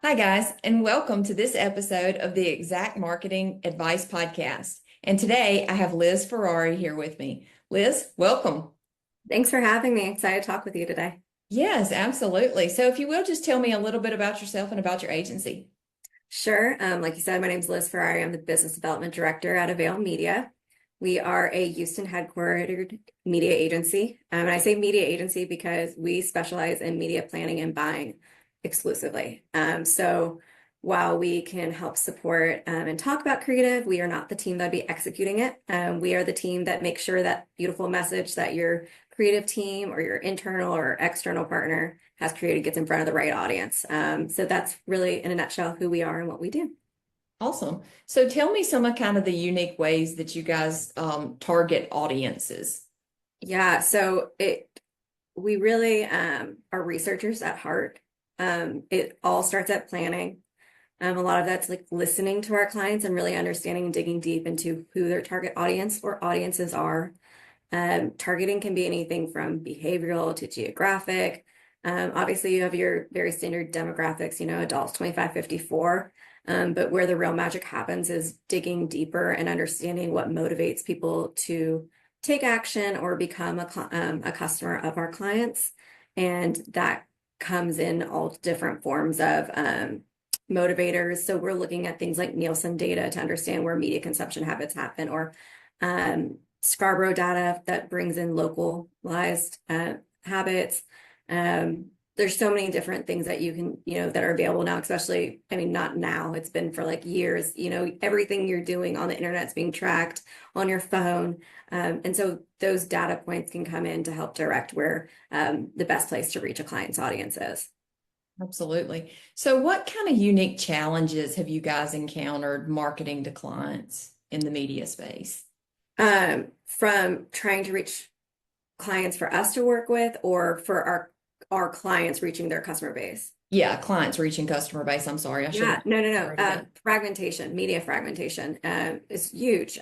Hi, guys, and welcome to this episode of the Exact Marketing Advice Podcast. And today I have Liz Ferrari here with me. Liz, welcome. Thanks for having me. Excited to talk with you today. Yes, absolutely. So, if you will, just tell me a little bit about yourself and about your agency. Sure. Like you said, my name is Liz Ferrari. I'm the Business Development Director at Avail Media. We are a Houston headquartered media agency. And I say media agency because we specialize in media planning and buying exclusively. So while we can help support and talk about creative, we are not the team that'd be executing it. We are the team that makes sure that beautiful message that your creative team or your internal or external partner has created gets in front of the right audience. So that's really, in a nutshell, who we are and what we do. Awesome. So, tell me some of kind of the unique ways that you guys target audiences. Yeah, so we really are researchers at heart. It all starts at planning. A lot of that's like listening to our clients and really understanding and digging deep into who their target audience or audiences are. Targeting can be anything from behavioral to geographic. Obviously, you have your very standard demographics, adults 25-54. But where the real magic happens is digging deeper and understanding what motivates people to take action or become a customer of our clients. And that comes in all different forms of motivators. So we're looking at things like Nielsen data to understand where media consumption habits happen, or Scarborough data that brings in localized habits. There's so many different things that you can, that are available now, especially, not now, it's been for like years, everything you're doing on the internet is being tracked on your phone. And so those data points can come in to help direct where the best place to reach a client's audience is. Absolutely. So, what kind of unique challenges have you guys encountered marketing to clients in the media space? From trying to reach clients for us to work with, or for our clients reaching their customer base? Yeah, clients reaching customer base. I'm sorry, I should have. No. Fragmentation, media fragmentation is huge.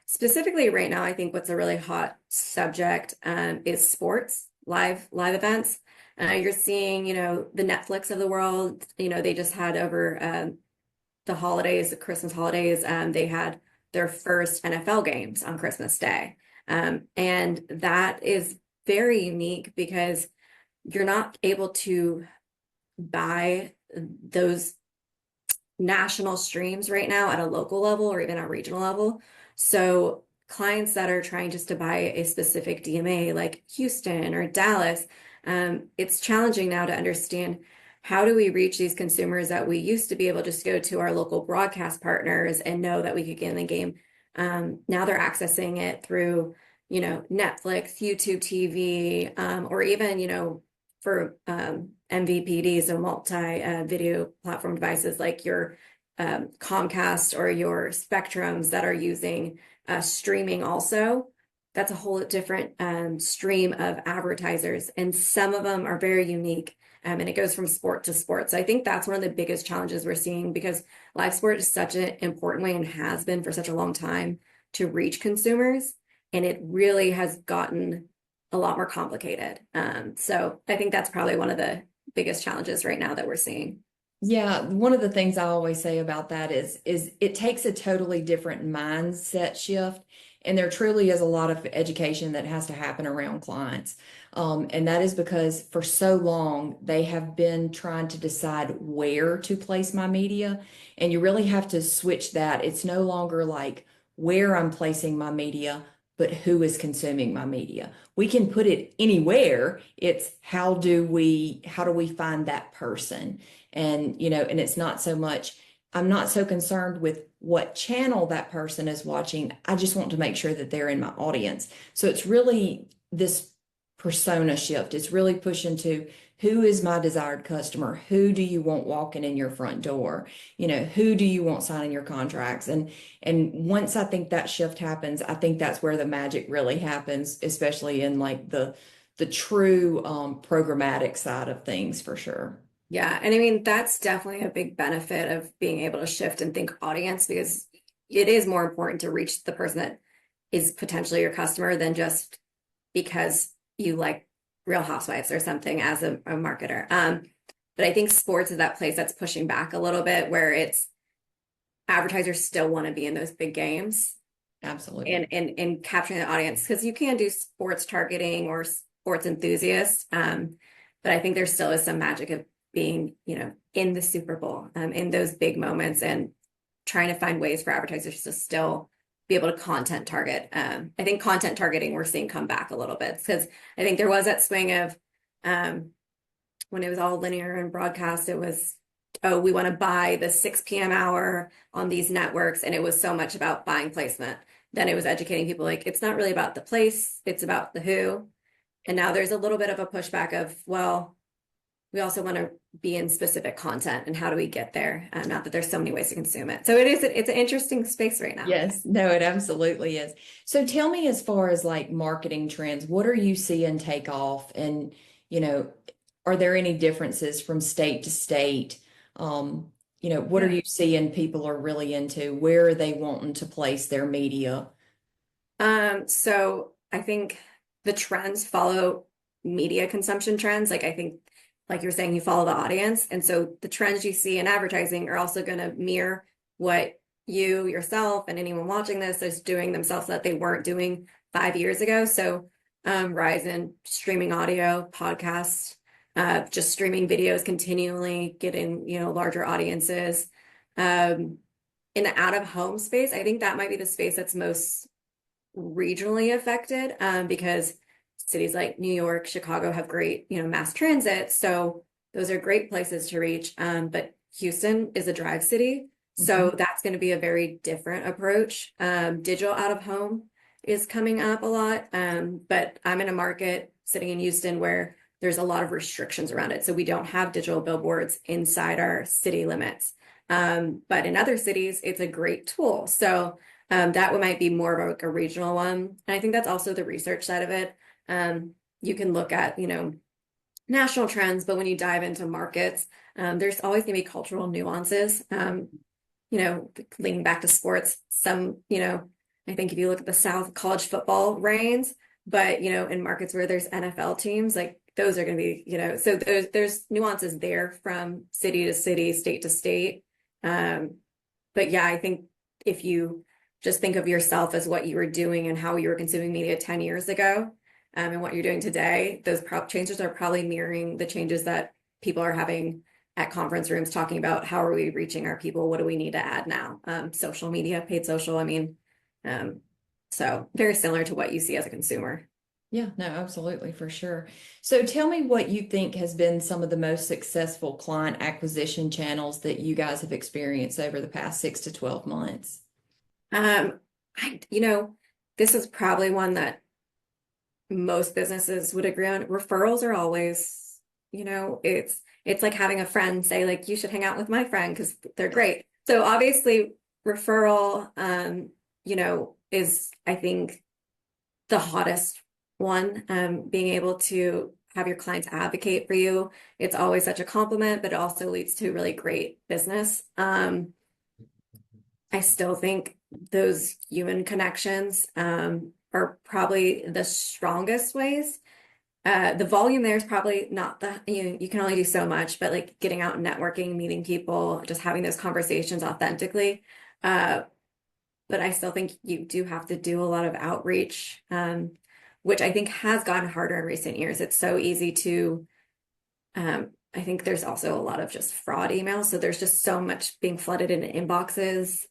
Specifically right now, I think what's a really hot subject is sports, live events. You're seeing, the Netflix of the world, they just had over the holidays, the Christmas holidays, they had their first NFL games on Christmas Day. And that is very unique because you're not able to buy those national streams right now at a local level or even a regional level. So clients that are trying just to buy a specific DMA like Houston or Dallas, it's challenging now to understand, how do we reach these consumers that we used to be able to just go to our local broadcast partners and know that we could get in the game. Now they're accessing it through, Netflix, YouTube TV, or even, for MVPDs, so multi-video platform devices like your Comcast or your Spectrums that are using streaming also. That's a whole different stream of advertisers, and some of them are very unique, and it goes from sport to sport. So I think that's one of the biggest challenges we're seeing, because live sport is such an important way and has been for such a long time to reach consumers, and it really has gotten a lot more complicated. So I think that's probably one of the biggest challenges right now that we're seeing. Yeah, one of the things I always say about that is it takes a totally different mindset shift, and there truly is a lot of education that has to happen around clients. And that is because for so long they have been trying to decide where to place my media, and you really have to switch that. It's no longer like where I'm placing my media, but who is consuming my media. We can put it anywhere. It's how do we find that person? And, and it's not so much, I'm not so concerned with what channel that person is watching. I just want to make sure that they're in my audience. So it's really this persona shift. It's really pushing to, who is my desired customer? Who do you want walking in your front door? Who do you want signing your contracts? And once I think that shift happens, I think that's where the magic really happens, especially in like the true programmatic side of things, for sure. Yeah, and that's definitely a big benefit of being able to shift and think audience, because it is more important to reach the person that is potentially your customer than just because you like Real Housewives or something as a marketer. But I think sports is that place that's pushing back a little bit where it's advertisers still want to be in those big games Absolutely. and capturing the audience because you can do sports targeting or sports enthusiasts. But I think there still is some magic of being, in the Super Bowl, in those big moments and trying to find ways for advertisers to still be able to content target. I think content targeting we're seeing come back a little bit because I think there was that swing of when it was all linear and broadcast, it was, oh, we want to buy the 6 p.m. hour on these networks. And it was so much about buying placement. Then it was educating people like, it's not really about the place, it's about the who. And now there's a little bit of a pushback of, well, we also want to be in specific content and how do we get there? Not that there's so many ways to consume it. So it's an interesting space right now. Yes, no, it absolutely is. So tell me, as far as like marketing trends, what are you seeing take off? And, you know, are there any differences from state to state? What are Yeah. you seeing people are really into? Where are they wanting to place their media? So I think the trends follow media consumption trends. Like I think, like you're saying, you follow the audience. And so the trends you see in advertising are also going to mirror what you yourself and anyone watching this is doing themselves that they weren't doing 5 years ago. So rise in streaming audio, podcasts, just streaming videos continually, getting, larger audiences. In the out of home space, I think that might be the space that's most regionally affected because cities like New York, Chicago have great, mass transit. So those are great places to reach. But Houston is a drive city. So Mhm. that's going to be a very different approach. Digital out of home is coming up a lot. But I'm in a market sitting in Houston where there's a lot of restrictions around it. So we don't have digital billboards inside our city limits. But in other cities, it's a great tool. So that might be more of a regional one. And I think that's also the research side of it. You can look at, national trends, but when you dive into markets, there's always going to be cultural nuances. Leaning back to sports, I think if you look at the South, college football reigns, but in markets where there's NFL teams, like those are going to be, so there's nuances there from city to city, state to state. But yeah, I think if you just think of yourself as what you were doing and how you were consuming media 10 years ago, and what you're doing today, those changes are probably mirroring the changes that people are having at conference rooms talking about how are we reaching our people? What do we need to add now? Social media, paid social, um, so very similar to what you see as a consumer. Yeah, no, absolutely, for sure. So tell me what you think has been some of the most successful client acquisition channels that you guys have experienced over the past 6 to 12 months. Um, this is probably one that most businesses would agree on. Referrals are always, it's like having a friend say like you should hang out with my friend because they're great. So obviously referral is I think the hottest one. Being able to have your clients advocate for you. It's always such a compliment, but it also leads to really great business. I still think those human connections are probably the strongest ways. The volume there is probably not you can only do so much, but like getting out and networking, meeting people, just having those conversations authentically. Uh, but I still think you do have to do a lot of outreach, which I think has gotten harder in recent years. It's so easy to I think there's also a lot of just fraud emails. So there's just so much being flooded into inboxes.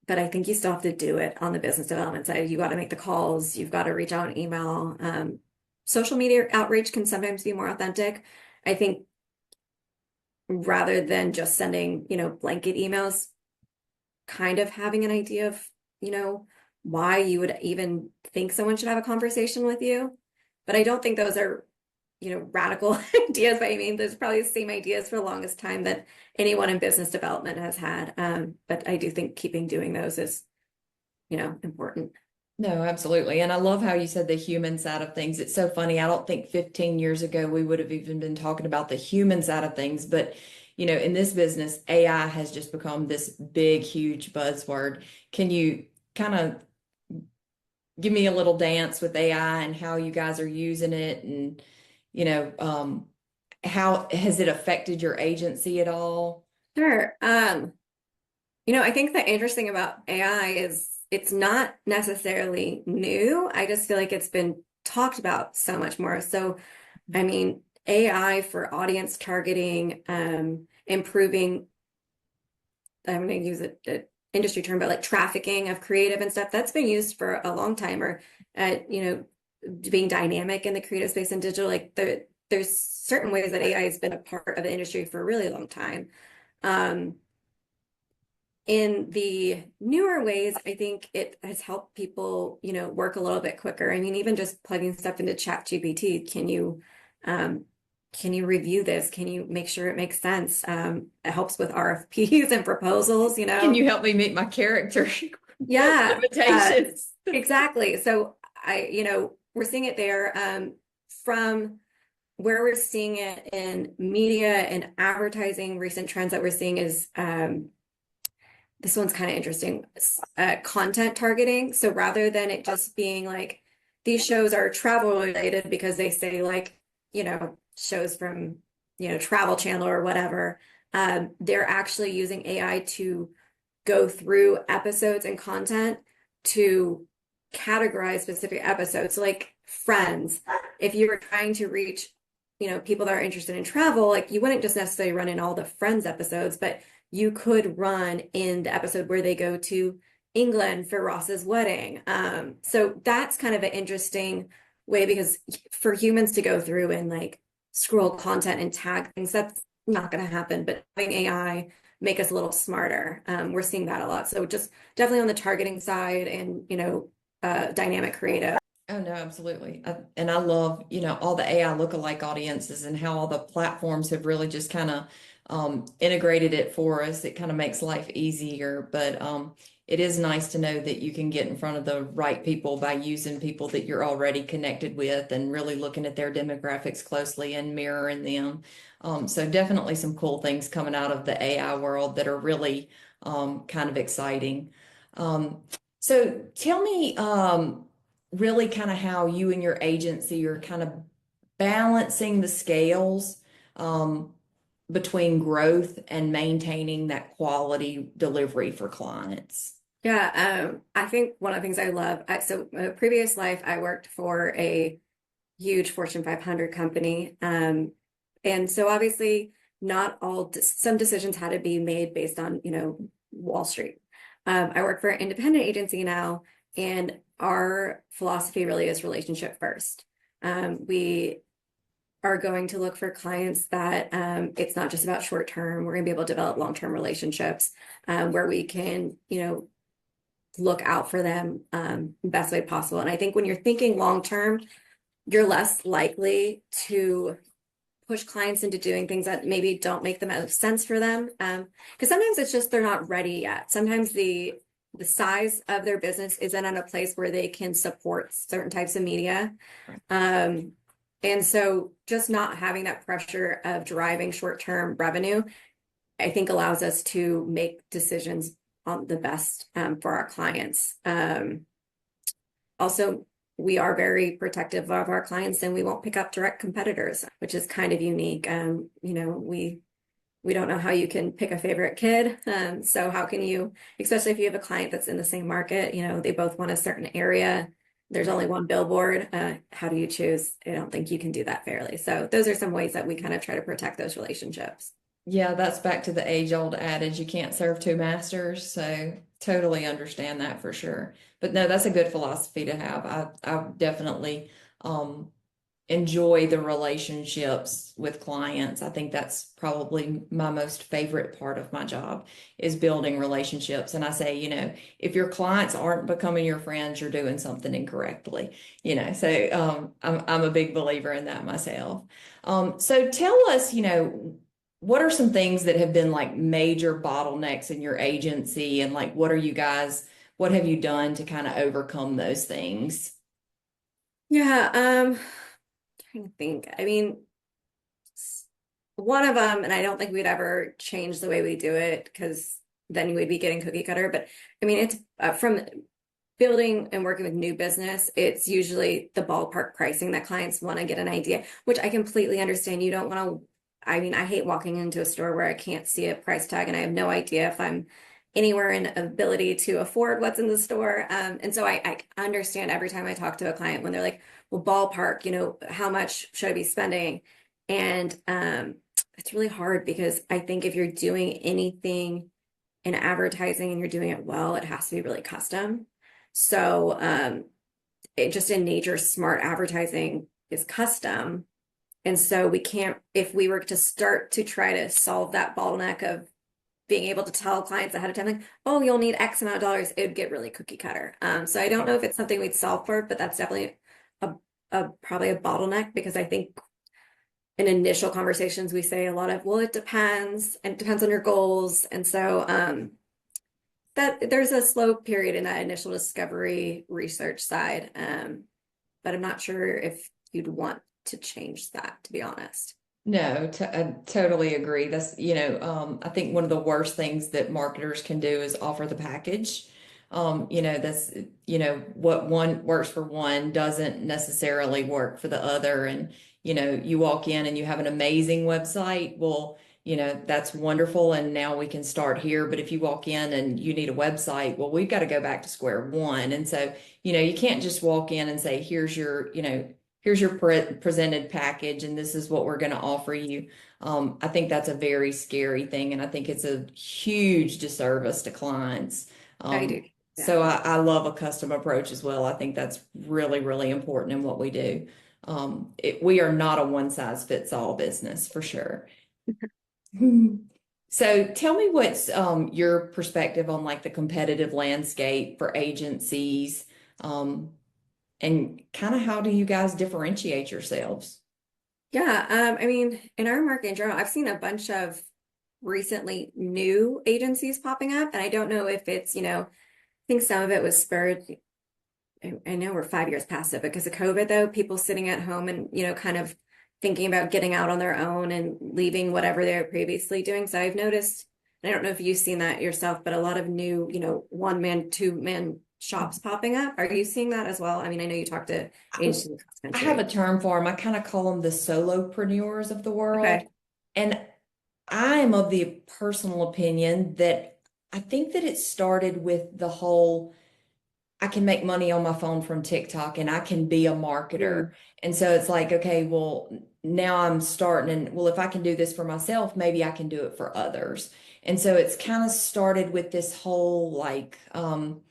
But I think you still have to do it on the business development side. You got to make the calls, you've got to reach out and email. Social media outreach can sometimes be more authentic. I think rather than just sending, blanket emails, kind of having an idea of, why you would even think someone should have a conversation with you. But I don't think those are radical ideas by any means. There's probably the same ideas for the longest time that anyone in business development has had. But I do think keeping doing those is, important. No, absolutely. And I love how you said the human side of things. It's so funny. I don't think 15 years ago we would have even been talking about the human side of things. But, in this business, AI has just become this big, huge buzzword. Can you kind of give me a little dance with AI and how you guys are using it, and you know, how has it affected your agency at all? Sure. I think the interesting about AI is it's not necessarily new. I just feel like it's been talked about so much more. So, I mean, AI for audience targeting, improving, I'm going to use a industry term, but like trafficking of creative and stuff, that's been used for a long time. Or, being dynamic in the creative space and digital, like there's certain ways that AI has been a part of the industry for a really long time. Um, in the newer ways, I think it has helped people, work a little bit quicker. I mean, even just plugging stuff into ChatGPT, um, can you review this? Can you make sure it makes sense? It helps with RFPs and proposals, Can you help me meet my character Yeah, limitations? exactly. So we're seeing it there, from where we're seeing it in media and advertising. Recent trends that we're seeing is, this one's kind of interesting. Content targeting. So rather than it just being like these shows are travel related because they say like, shows from, Travel Channel or whatever, they're actually using AI to go through episodes and content to categorize specific episodes. So like Friends, if you were trying to reach, people that are interested in travel, like you wouldn't just necessarily run in all the Friends episodes, but you could run in the episode where they go to England for Ross's wedding. So that's kind of an interesting way, because for humans to go through and like scroll content and tag things, that's not going to happen. But having AI make us a little smarter, we're seeing that a lot. So just definitely on the targeting side and, dynamic creative. Oh no, absolutely. And I love, all the AI lookalike audiences and how all the platforms have really just kind of integrated it for us. It kind of makes life easier, but it is nice to know that you can get in front of the right people by using people that you're already connected with and really looking at their demographics closely and mirroring them. So definitely some cool things coming out of the AI world that are really kind of exciting. Um, so tell me, really kind of how you and your agency are kind of balancing the scales between growth and maintaining that quality delivery for clients. Yeah, I think one of the things I love, so in a previous life, I worked for a huge Fortune 500 company. And so obviously not all, some decisions had to be made based on, Wall Street. I work for an independent agency now, and our philosophy really is relationship first. We are going to look for clients that, it's not just about short term. We're going to be able to develop long-term relationships, where we can, look out for them, best way possible. And I think when you're thinking long term, you're less likely to push clients into doing things that maybe don't make the most sense for them. Because sometimes it's just they're not ready yet. Sometimes the size of their business isn't in a place where they can support certain types of media. Um, and so just not having that pressure of driving short-term revenue, I think allows us to make decisions on the best, for our clients. Also, we are very protective of our clients, and we won't pick up direct competitors, which is kind of unique. We don't know how you can pick a favorite kid. So how can you, especially if you have a client that's in the same market, they both want a certain area. There's only one billboard. How do you choose? I don't think you can do that fairly. So those are some ways that we kind of try to protect those relationships. Yeah, that's back to the age-old adage, you can't serve two masters. So totally understand that for sure. But no, that's a good philosophy to have. I definitely um, enjoy the relationships with clients. I think that's probably my most favorite part of my job is building relationships. And I say, if your clients aren't becoming your friends, you're doing something incorrectly, so I'm a big believer in that myself. So tell us, what are some things that have been like major bottlenecks in your agency, and like what have you done to kind of overcome those things? Yeah, trying to think. I mean, one of them, and I don't think we'd ever change the way we do it because then we'd be getting cookie cutter. But I mean, it's, from building and working with new business, it's usually the ballpark pricing that clients want to get an idea, which I completely understand. You don't want to, I mean, I hate walking into a store where I can't see a price tag and I have no idea if I'm anywhere in ability to afford what's in the store. And so I understand every time I talk to a client when they're like, well, ballpark, how much should I be spending? And it's really hard because I think if you're doing anything in advertising and you're doing it well, it has to be really custom. So it just in nature, smart advertising is custom. And so we can't, if we were to start to try to solve that bottleneck of being able to tell clients ahead of time, like, oh, you'll need X amount of dollars, it would get really cookie cutter. So I don't know if it's something we'd solve for, but that's definitely probably a bottleneck because I think in initial conversations we say a lot of, well, it depends and it depends on your goals. And so that there's a slow period in that initial discovery research side. But I'm not sure if you'd want to change that, to be honest. No, I totally agree. That's, I think one of the worst things that marketers can do is offer the package. That's, what one works for one doesn't necessarily work for the other. And, you walk in and you have an amazing website. Well, that's wonderful. And now we can start here. But if you walk in and you need a website, well, we've got to go back to square one. And so, you can't just walk in and say, here's your presented package and this is what we're going to offer you. I think that's a very scary thing. And I think it's a huge disservice to clients. I do. Yeah. So I love a custom approach as well. I think that's really, really important in what we do. We are not a one size fits all business for sure. So tell me what's your perspective on like the competitive landscape for agencies, and kind of how do you guys differentiate yourselves? Yeah, I mean, in our market in general, I've seen a bunch of recently new agencies popping up, and I don't know if it's, I think some of it was spurred. I know we're 5 years past it because of COVID, though, people sitting at home and, kind of thinking about getting out on their own and leaving whatever they were previously doing. So I've noticed, I don't know if you've seen that yourself, but a lot of new, one man, two man shops popping up. Are you seeing that as well? I mean, I know you talk to agencies across the I have a country. term for them. I kind of call them the solopreneurs of the world. Okay. And I am of the personal opinion that I think that it started with the whole I can make money on my phone from TikTok and I can be a marketer. Mm. And so it's like, okay, well, now I'm starting and well, if I can do this for myself, maybe I can do it for others. And so it's kind of started with this whole like, I'm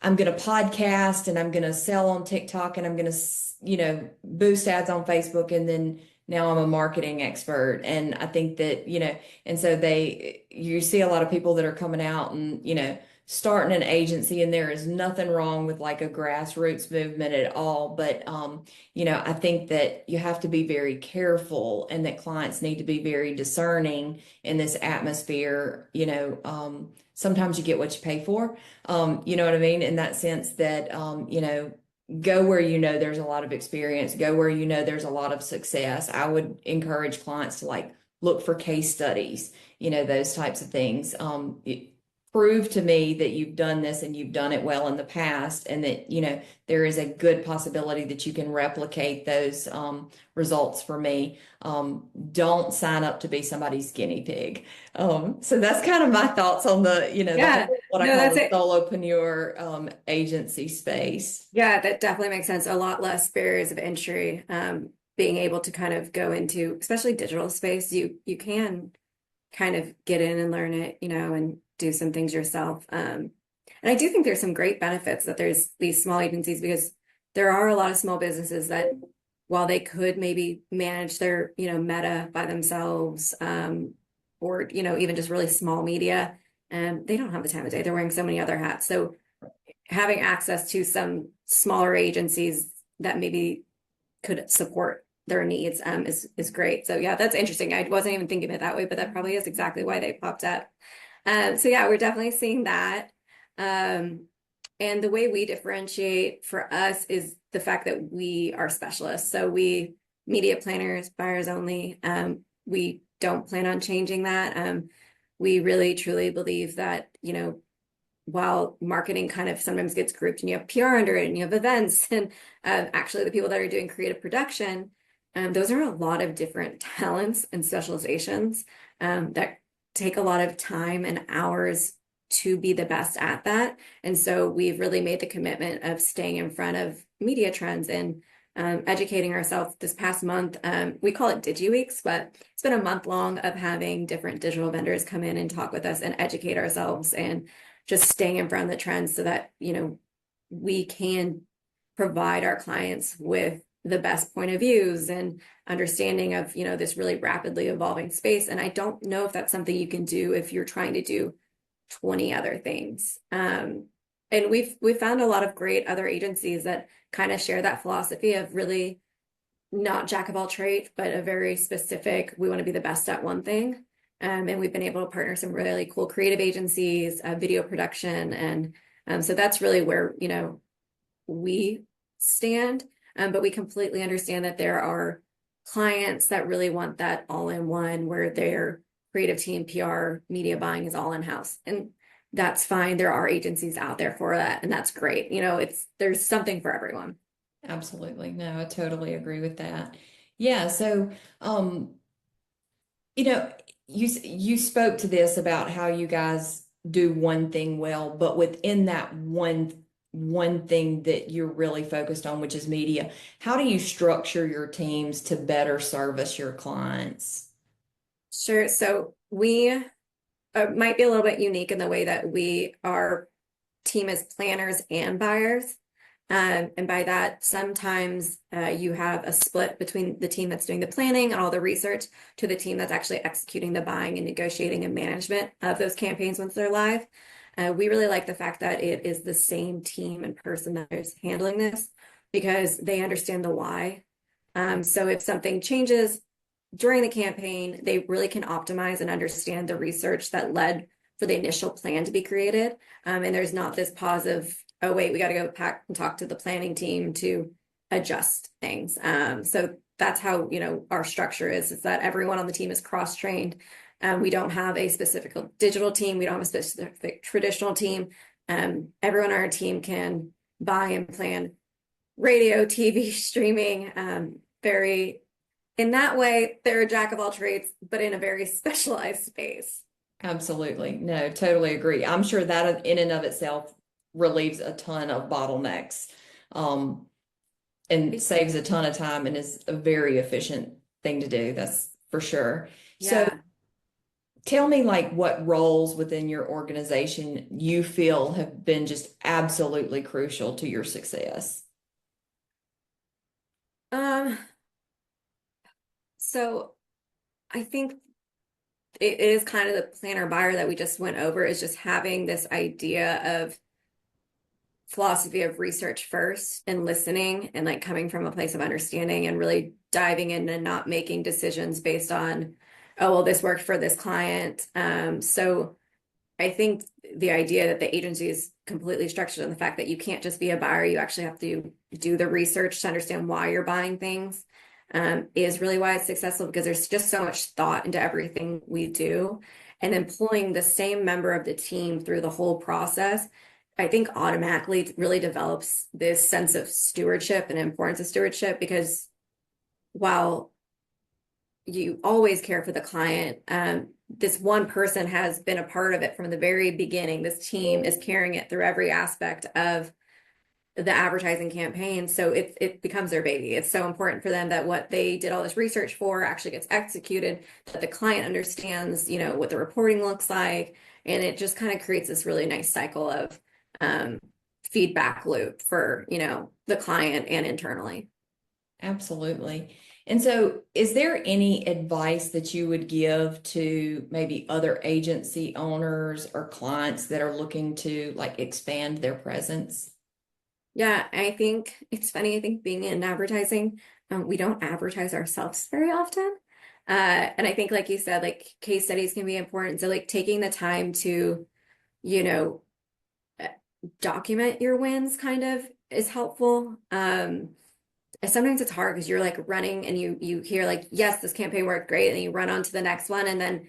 going to podcast and I'm going to sell on TikTok and I'm going to, boost ads on Facebook. And then now I'm a marketing expert. And I think that, and so you see a lot of people that are coming out and, starting an agency and there is nothing wrong with like a grassroots movement at all. But, I think that you have to be very careful and that clients need to be very discerning in this atmosphere. Sometimes you get what you pay for. You know what I mean? In that sense that, go where there's a lot of experience, go where there's a lot of success. I would encourage clients to like look for case studies, those types of things. Prove to me that you've done this and you've done it well in the past and that, there is a good possibility that you can replicate those results for me. Don't sign up to be somebody's guinea pig. So that's kind of my thoughts on the, Yeah, what I no, call that's the it. solopreneur agency space. Yeah, that definitely makes sense. A lot less barriers of entry. Being able to kind of go into, especially digital space, you can kind of get in and learn it, and do some things yourself. And I do think there's some great benefits that there's these small agencies because there are a lot of small businesses that while they could maybe manage their, meta by themselves, or, even just really small media, and they don't have the time of day. They're wearing so many other hats. So having access to some smaller agencies that maybe could support their needs is great. So yeah, that's interesting. I wasn't even thinking of it that way, but that probably is exactly why they popped up. So yeah, we're definitely seeing that. And the way we differentiate for us is the fact that we are specialists. So we media planners, buyers only. We don't plan on changing that. We really truly believe that, while marketing kind of sometimes gets grouped and you have PR under it and you have events and actually the people that are doing creative production, those are a lot of different talents and specializations that take a lot of time and hours to be the best at that. And so we've really made the commitment of staying in front of media trends and educating ourselves this past month. We call it DigiWeeks, but it's been a month long of having different digital vendors come in and talk with us and educate ourselves and just staying in front of the trends so that, we can provide our clients with the best point of views and understanding of, this really rapidly evolving space. And I don't know if that's something you can do if you're trying to do 20 other things. And we've found a lot of great other agencies that kind of share that philosophy of really not jack of all trades, but a very specific, we want to be the best at one thing. And we've been able to partner some really cool creative agencies, video production. And so that's really where, we stand. But we completely understand that there are clients that really want that all-in-one where their creative team, PR, media buying is all in-house. And that's fine. There are agencies out there for that, and that's great. There's something for everyone. Absolutely. No, I totally agree with that. Yeah. So, you know, you spoke to this about how you guys do one thing well, but within that one thing that you're really focused on, which is media, how do you structure your teams to better service your clients? Sure. So we might be a little bit unique in the way that our team is planners and buyers. And by that, sometimes you have a split between the team that's doing the planning and all the research to the team that's actually executing the buying and negotiating and management of those campaigns once they're live. We really like the fact that it is the same team and person that is handling this because they understand the why. So if something changes during the campaign, they really can optimize and understand the research that led for the initial plan to be created. And there's not this pause of, oh, wait, we got to go back and talk to the planning team to adjust things. So that's how, our structure is that everyone on the team is cross-trained. We don't have a specific digital team. We don't have a specific traditional team. Everyone on our team can buy and plan radio, TV, streaming, in that way, they're a jack of all trades, but in a very specialized space. Absolutely. No, totally agree. I'm sure that in and of itself relieves a ton of bottlenecks, and saves a ton of time and is a very efficient thing to do. That's for sure. Yeah. So tell me what roles within your organization you feel have been just absolutely crucial to your success. So I think it is kind of the planner buyer that we just went over is just having this idea of philosophy of research first and listening and coming from a place of understanding and really diving in and not making decisions based on, oh, well, this worked for this client. So I think the idea that the agency is completely structured on the fact that you can't just be a buyer, you actually have to do the research to understand why you're buying things, is really why it's successful because there's just so much thought into everything we do. And then pulling the same member of the team through the whole process, I think automatically really develops this sense of stewardship and importance of stewardship because while you always care for the client, this one person has been a part of it from the very beginning. This team is carrying it through every aspect of the advertising campaign. So it becomes their baby. It's so important for them that what they did all this research for actually gets executed, that the client understands, what the reporting looks like. And it just kind of creates this really nice cycle of feedback loop for, the client and internally. Absolutely. And so, is there any advice that you would give to maybe other agency owners or clients that are looking to expand their presence? Yeah, I think it's funny. I think being in advertising, we don't advertise ourselves very often. And I think, like you said, case studies can be important. So taking the time to, you know, document your wins kind of is helpful. Sometimes it's hard because you're running and you hear yes, this campaign worked great, and you run on to the next one, and then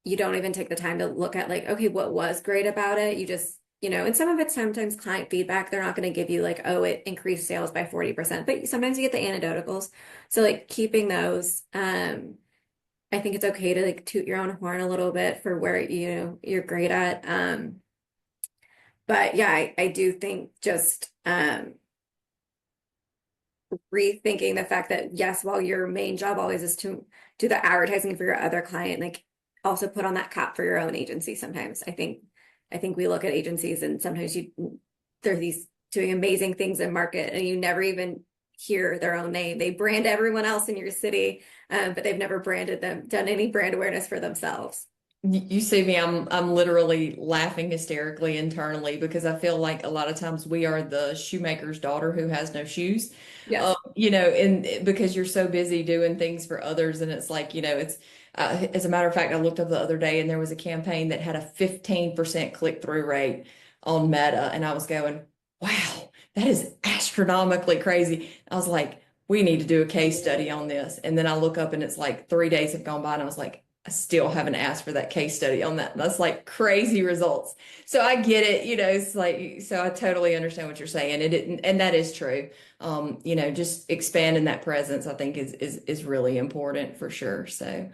you don't even take the time to look at okay, what was great about it. You just and some of it's sometimes client feedback. They're not going to give you like, oh, it increased sales by 40%, but sometimes you get the anecdotals. So like keeping those, I think it's okay to like toot your own horn a little bit for where, you're great at. But yeah, I do think just, rethinking the fact that yes, while your main job always is to do the advertising for your other client, like also put on that cap for your own agency sometimes. I think we look at agencies and sometimes they're these doing amazing things in market and you never even hear their own name. They brand everyone else in your city, but they've never branded them, done any brand awareness for themselves. You see me, I'm literally laughing hysterically internally because I feel like a lot of times we are the shoemaker's daughter who has no shoes. Yes. And because you're so busy doing things for others, and it's like, it's as a matter of fact, I looked up the other day and there was a campaign that had a 15% click-through rate on Meta, and I was going, wow, that is astronomically crazy. I was like, we need to do a case study on this. And then I look up and it's like 3 days have gone by, and I was like, I still haven't asked for that case study on that. That's like crazy results. So I get it, it's like, so I totally understand what you're saying. And that is true. Just expanding that presence, I think is really important for sure. So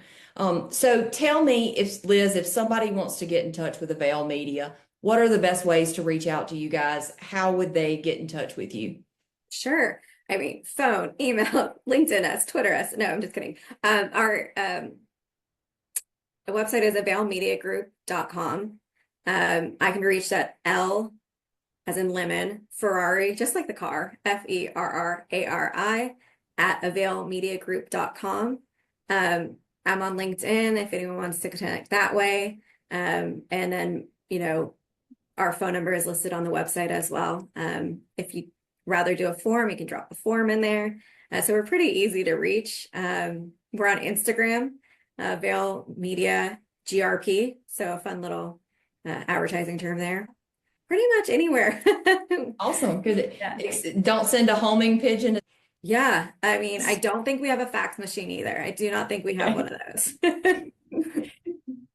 tell me, if Liz, if somebody wants to get in touch with Avail Media, what are the best ways to reach out to you guys? How would they get in touch with you? Sure. I mean, phone, email, LinkedIn us, Twitter us. No, I'm just kidding. Our the website is availmediagroup.com. I can be reached at L as in lemon, Ferrari, just like the car, Ferrari at availmediagroup.com. I'm on LinkedIn if anyone wants to connect that way. And then, our phone number is listed on the website as well. If you rather do a form, you can drop the form in there. So we're pretty easy to reach. We're on Instagram, Avail Media GRP. So a fun little advertising term there. Pretty much anywhere. Awesome. Good. Yeah. Don't send a homing pigeon. Yeah. I mean, I don't think we have a fax machine either. I do not think we have one of those.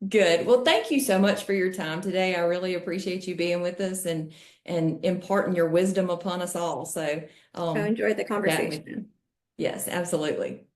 Good. Well, thank you so much for your time today. I really appreciate you being with us and imparting your wisdom upon us all. So, I enjoyed the chatting with you. conversation. Yes, absolutely.